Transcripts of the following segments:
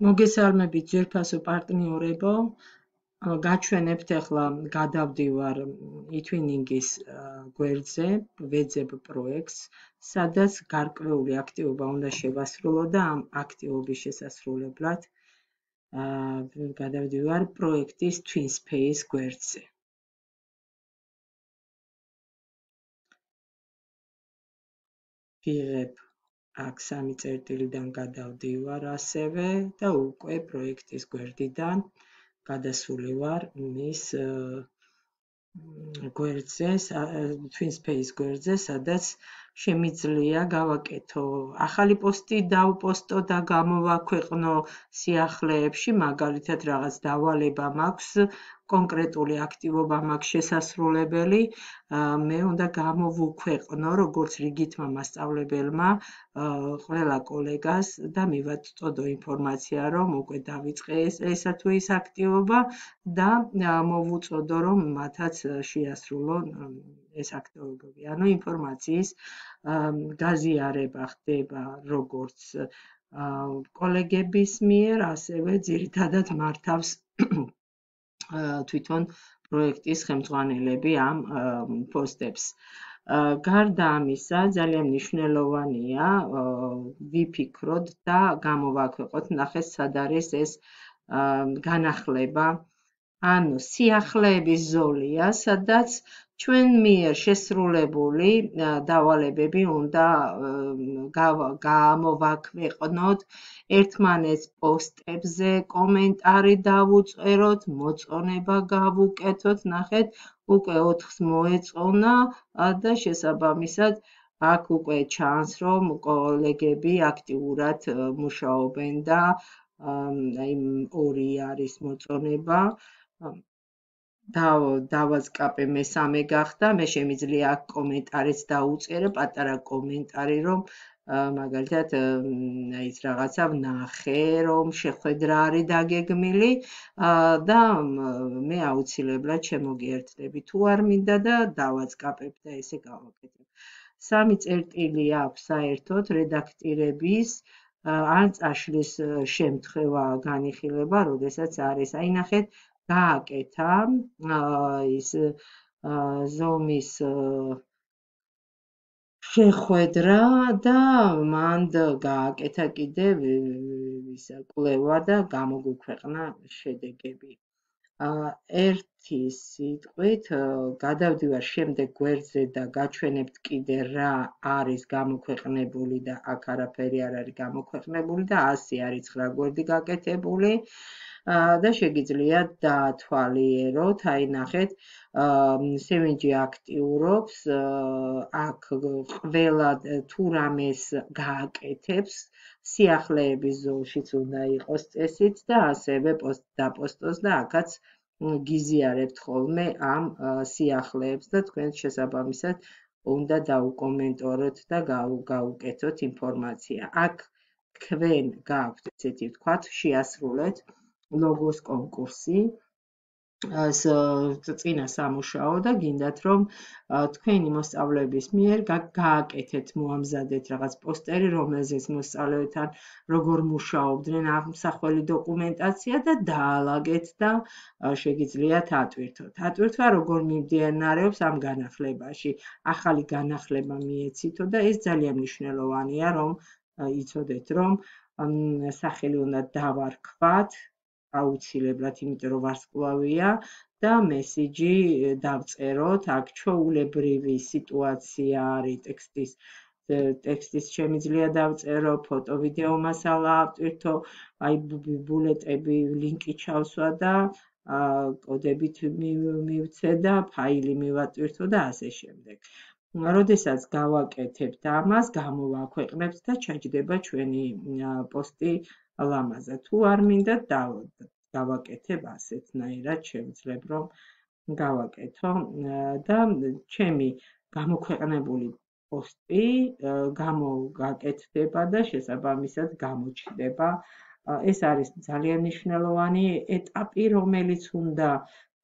მოგესალმებით ძვირფასო პარტნიორებო. გაჩვენებთ ახლა გადავდივარ ითვინინგის გვერდზე, ვეძებ პროექტს, სადაც გარკვეული აქტივობა უნდა შევასრულო და ამ აქტივობის შესასრულებლად გადავდივარ პროექტის TwinSpace გვერდზე. ვიღებ აქ 3 წერტილიდან გადავდივარ ასევე და უკვე პროექტის გვერდიდან გადასული ვარ მის გვერდზე, TwinSpace გვერდზე, სადაც შემიძლია გავაკეთო ახალი პოსტი, დავპოსტო და გამოვაქვეყნო სიახლეებში, მაგალითად რაღაც დავალება მაქვს, კონკრეტული აქტივობა მაქვს შესასრულებელი, მე უნდა გამოვუქვეყნო როგორც რიგითმა მასწავლებელმა ყველა კოლეგას და მივაწოდო ინფორმაცია, რომ უკვე დავიწყე ესა თუ ის აქტივობა და მოვუწოდო, რომ მათაც შეასრულონ ეს აქტივობები. ანუ ინფორმაციის გაზიარება ხდება როგორც კოლეგების მიერ, ასევე ძირითადად მართავს თვითონ პროექტის ხელმძღვანელები ამ პოსტებს. გარდა ამისა, ძალიან მნიშვნელოვანია ვიფიქროთ და გამოვაქვეყოთ, ნახეთ სად არის ეს განახლება, ანუ სიახლეების ზოლია, სადაც ჩვენ მიერ შესრულებული დავალებები უნდა გამოვაქვეყნოთ, ერთმანეთს პოსტებზე კომენტარი დავუწეროთ, მოწონება გავუკეთოთ, ნახეთ, უკვე 4-ს მოეწონა და შესაბამისად აქ უკვე ჩანს, რომ კოლეგები აქტიურად მუშაობენ და აი 2 არის მოწონება. დავაზკაპე მესამე გახდა, მე შემიძლია აქ კომენტარიც დაუწერე, პატარა კომენტარი, რომ მაგალითად ის რაღაცა ვნახე, რომ შეხვედრა არის დაგეგმილი და მე აუცილებლად შემოგიერთდები თუ არ მინდა და დავაზკაპებ და ესე გავაკეთებ. 3 წერტილი აქვს საერთოდ რედაქტირების ან წაშლის შემთხვევა განიხილება, როდესაც არის. აი ნახეთ, გააკეთა ის ზომის შეხვედრა და მანდ გააკეთა კიდევ კვლევა და გამოგვიქვეყნა შედეგები. ერთი სიტყვით გადავდივარ შემდეგ გვერდზე და გაჩვენებთ კიდე რა არის გამოქვეყნებული და აქ არაფერი არ არის გამოქვეყნებული და 100 არის 9 გვერდი გაკეთებული და შეგიძლიათ დაათვალიეროთ, აი ნახეთ, სევინჯი აქტიურობს, აქ ყველა თუ რამეს გააკეთებს, სიახლეების ზოლშიც უნდა იყოს წესით და ასევე დაპოსტოს და აქაც გიზიარებთ ხოლმე ამ სიახლეებს და თქვენ შესაბამისად უნდა დაუკომენტოროთ და გაუკეთოთ ინფორმაცია. აქ თქვენ გაქვთ ესეთი ვთქვათ, შეასრულეთ ლოგოს კონკურსი, წინა სამუშაო და გინდათ რომ თქვენი მოსწავლეების მიერ გააკეთეთ, მოამზადეთ რაღაც პოსტერი, რომელზეც მოსწავლეებთან როგორ მუშაობდნენ, ამსახველი დოკუმენტაცია და დაალაგეთ და შეგიძლიათ ატვირთოთ. ატვირთვა როგორ მიმდინარეობს ამ განახლებაში, ახალი განახლება მიეცითო და ეს ძალიან მნიშვნელოვანია, რომ იცოდეთ, რომ სახელი უნდა დავარქვათ აუცილებლად, იმიტომ რომ ვარსკვლავია და მესიჯი დავწეროთ, აქ ჩვეულებრივი სიტუაცია არის ტექსტის შემიძლია დავწერო, ფოტო, ვიდეო მასალა ავტვირთო, აი ბულეტები, ლინკი ჩავსვა და კოდებით მივცე და ფაილი მივატვირთო და ასე შემდეგ. როდესაც გავაკეთებთ ამას, გამოვაქვეყნებთ და ჩაჯდება ჩვენი პოსტი ლამაზად. თუ არ მინდა გავაკეთებ ასეთნაირად, შევძლებ რომ გავაკეთო და ჩემი გამოქვეყნებული პოსტი გამოგაკეთდება და შესაბამისად გამოჩნდება. ეს არის ძალიან მნიშვნელოვანი ეტაპი, რომელიც უნდა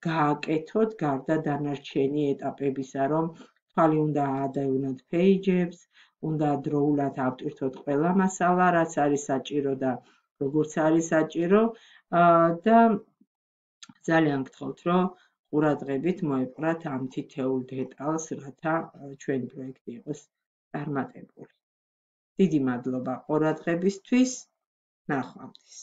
გააკეთოთ გარდა დანარჩენი ეტაპებისა, რომ თვალი უნდა აადევნოთ პეიჯებს, უნდა დროულად ავტვირთოთ ყველა მასალა, რაც არის საჭირო და როგორც არის საჭირო და ძალიან გთხოვთ, რომ ყურადღებით მოეპყრათ ამ თითოეულ დეტალს, რათა ჩვენი პროექტი იყოს წარმატებული. დიდი მადლობა ყურადღებისთვის. ნახვამდის.